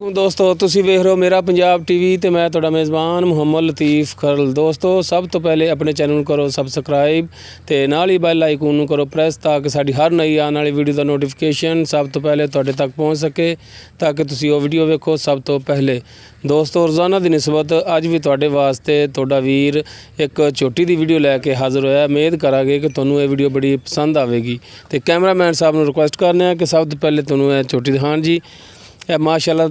ਦੋਸਤੋ ਤੁਸੀਂ ਵੇਖ ਰਹੇ ਹੋ ਮੇਰਾ ਪੰਜਾਬ ਟੀਵੀ ਤੇ ਮੈਂ ਤੁਹਾਡਾ ਮੇਜ਼ਬਾਨ ਮੁਹੰਮਦ ਲਤੀਫ ਖਰਲ। ਦੋਸਤੋ ਸਭ ਤੋਂ ਪਹਿਲੇ ਆਪਣੇ ਚੈਨਲ ਨੂੰ ਕਰੋ ਸਬਸਕ੍ਰਾਈਬ ਤੇ ਨਾਲ ਹੀ ਬੈਲ ਆਈਕਨ ਨੂੰ ਕਰੋ ਪ੍ਰੈਸ ਤਾਂ ਕਿ ਸਾਡੀ ਹਰ ਨਈ ਆਉਣ ਵਾਲੀ ਵੀਡੀਓ ਦਾ ਨੋਟੀਫਿਕੇਸ਼ਨ ਸਭ ਤੋਂ ਪਹਿਲੇ ਤੁਹਾਡੇ ਤੱਕ ਪਹੁੰਚ ਸਕੇ ਤਾਂ ਕਿ ਤੁਸੀਂ ਉਹ ਵੀਡੀਓ ਵੇਖੋ ਸਭ ਤੋਂ ਪਹਿਲੇ। ਦੋਸਤੋ ਰੋਜ਼ਾਨਾ ਦੀ ਨਿਸਬਤ ਅੱਜ ਵੀ ਤੁਹਾਡੇ ਵਾਸਤੇ ਤੁਹਾਡਾ ਵੀਰ ਇੱਕ ਝੋਟੀ ਦੀ ਵੀਡੀਓ ਲੈ ਕੇ ਹਾਜ਼ਰ ਹੋਇਆ। ਉਮੀਦ ਕਰਾਂਗੇ ਕਿ ਤੁਹਾਨੂੰ ਇਹ ਵੀਡੀਓ ਬੜੀ ਪਸੰਦ ਆਵੇਗੀ ਤੇ ਕੈਮਰਾਮੈਨ ਸਾਹਿਬ ਨੂੰ ਰਿਕੁਐਸਟ ਕਰਨੇ ਆ ਕਿ ਸਭ ਤੋਂ ਪਹਿਲੇ ਤੁਹਾਨੂੰ ਇਹ ਝੋਟੀ ਦਿਖਾਉਣ ਜੀ। ਇਹ ਮਾਸ਼ਾਅੱਲਾ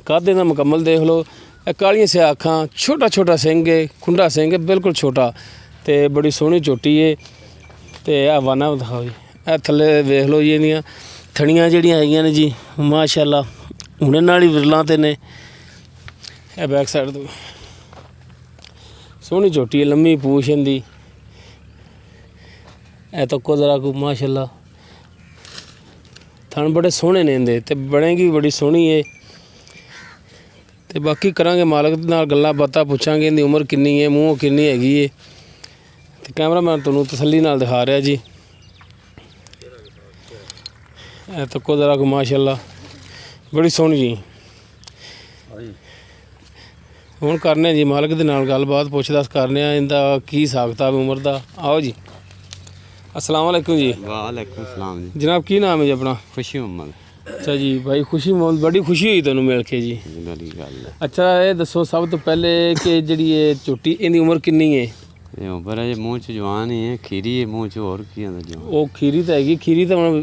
ਕਾਦੇ ਦਾ ਮੁਕੰਮਲ देख लो। कालियां से अखां छोटा छोटा सिंह है खुंडा सिंह है बिल्कुल छोटा तो बड़ी सोहनी झोटी है। तो यह वाना दिखाओ जी ए थले देख लो जी इहदियां थड़ियां जिहड़ियां हैगियां ने जी माशाअल्लाह हुणे नाल ही विरलां ते ने। ए बैक साइड तो सोहनी झोटी है लम्मी पूछ इहदी ए तको जरा को माशाअल्लाह थण बड़े सोहने ने इहदे ते बनेगी बड़ी सोहनी है। तो बाकी करांगे मालक नाल गल्लां बातां पुछांगे इहदी उम्र किन्नी है मूँह किन्नी हैगी है। तो कैमरामैन तुहानूं तसल्ली नाल दिखा रहा जी। ए तको जरा को माशाअल्लाह बड़ी सोहनी जी। हुण करने जी मालक दे नाल गलबात पुछ दस करने इहदा की हिसाब किताब उम्र दा। आओ जी। अस्सलाम वालेकुम जी। वालेकुम सलाम जी। जनाब की नाम है जी अपना? खुशी मोहम्मद। अच्छा जी भाई खुशी मोहम्मद बड़ी खुशी हुई तेनों मिल के जी। बड़ी गल है। अच्छा ये दसो सब तो पहले कि जी ये झोटी इहदी उम्र किन्नी है? ये उम्र है मूँह च जवान ही है खीरी है मूँह च होर की आंदा जवान। वो खीरी तो हैगी खीरी तो हुण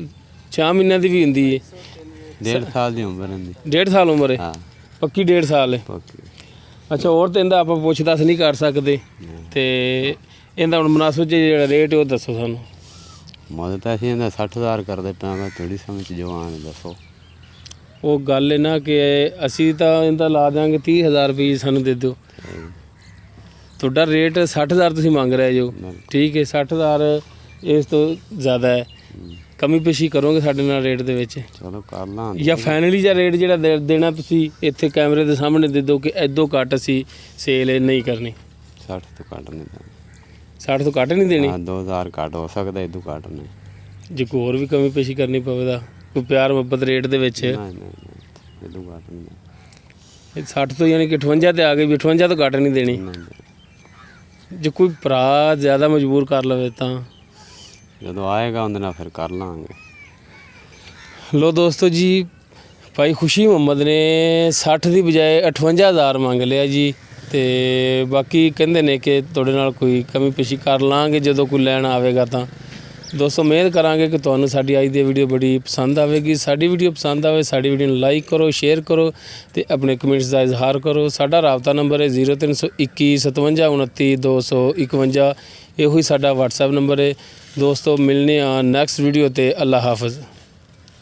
6 महीने की भी हुंदी है। 1.5 साल की उम्र है। 1.5 साल उम्र है? हाँ पक्की 1.5 साल है। पक्की। अच्छा और तो इहदा आपां पुछ दस नहीं कर सकते ते इहदा हुण मुनासिब जिहड़ा रेट है वो दसो सानूं। मुझे तो असीं इहदा 60,000 करदे पिया मैं थोड़ी समझ जवान है दसो। वो गल है ना कि असी तो इहदा ला देंगे 30,000 रुपये सानूं दे दो। तुहाडा रेट 60,000 तुसीं मंग रहे जो ठीक है 60,000 इस तो ज़्यादा है कमी पेशी करोगे साडे नाल रेट दे विच? चलो कर ਲਾਂ ਜਾਂ ਫਾਈਨਲੀ ਜਾਂ ਰੇਟ ਜਿਹੜਾ ਦੇਣਾ ਤੁਸੀਂ ਇੱਥੇ ਕੈਮਰੇ ਦੇ ਸਾਹਮਣੇ ਦੇ ਦਿਓ ਕਿ ਇਦੋਂ ਘੱਟ ਅਸੀਂ ਸੇਲ ਨਹੀਂ ਕਰਨੀ। 60 ਤੋਂ ਘੱਟ ਨਹੀਂ ਦੇਣੀ। 60 ਤੋਂ ਘੱਟ ਨਹੀਂ ਦੇਣੀ? ਹਾਂ 2,000 ਘੱਟ ਹੋ ਸਕਦਾ ਇਦੋਂ ਘੱਟ ਨਹੀਂ। ਜੇ ਕੋਈ ਹੋਰ ਵੀ ਕਮੀ ਪੇਸ਼ੀ ਕਰਨੀ ਪਵੇਗਾ ਕੋਈ ਪਿਆਰ ਮੁਹੱਬਤ ਰੇਟ ਦੇ ਵਿੱਚ? ਨਹੀਂ ਇਦੋਂ ਘੱਟ ਨਹੀਂ। 60 ਤੋਂ ਯਾਨੀ ਕਿ 58 ਤੇ ਆ ਗਈ ਵੀ 58 ਤੋਂ ਘੱਟ ਨਹੀਂ ਦੇਣੀ। ਜੇ ਕੋਈ ਭਰਾ ਜ਼ਿਆਦਾ ਮਜਬੂਰ ਕਰ ਲਵੇ ਤਾਂ ਜਦੋਂ ਆਏਗਾ ਉਹਦੇ ਨਾਲ ਫਿਰ ਕਰ ਲਾਂਗੇ। ਲੋ ਦੋਸਤੋ ਜੀ ਭਾਈ ਖੁਸ਼ੀ ਮੁਹੰਮਦ ਨੇ 60 ਦੀ ਬਜਾਏ 58,000 ਮੰਗ ਲਿਆ ਜੀ। ਤੇ ਬਾਕੀ ਕਹਿੰਦੇ ਨੇ ਕਿ ਤੁਹਾਡੇ ਨਾਲ ਕੋਈ ਕਮੀ ਪੇਸ਼ੀ ਕਰ ਲਾਂਗੇ ਜਦੋਂ ਕੋਈ ਲੈਣ ਆਵੇਗਾ ਤਾਂ। ਦੋਸਤੋ ਉਮੀਦ ਕਰਾਂਗੇ ਕਿ ਤੁਹਾਨੂੰ ਸਾਡੀ ਅੱਜ ਦੀ ਵੀਡੀਓ ਬੜੀ ਪਸੰਦ ਆਵੇਗੀ। ਸਾਡੀ ਵੀਡੀਓ ਪਸੰਦ ਆਵੇ ਸਾਡੀ ਵੀਡੀਓ ਨੂੰ ਲਾਈਕ ਕਰੋ ਸ਼ੇਅਰ ਕਰੋ ਤੇ ਆਪਣੇ ਕਮੈਂਟਸ ਦਾ ਇਜ਼ਹਾਰ ਕਰੋ। ਸਾਡਾ ਰਾਬਤਾ ਨੰਬਰ ਹੈ 0321 57 29 251। ਇਹੋ ਹੀ ਸਾਡਾ WhatsApp ਨੰਬਰ ਹੈ। ਦੋਸਤੋ ਮਿਲਨੇ ਆ ਨੈਕਸਟ ਵੀਡੀਓ ਤੇ। ਅੱਲਾ ਹਾਫਿਜ਼।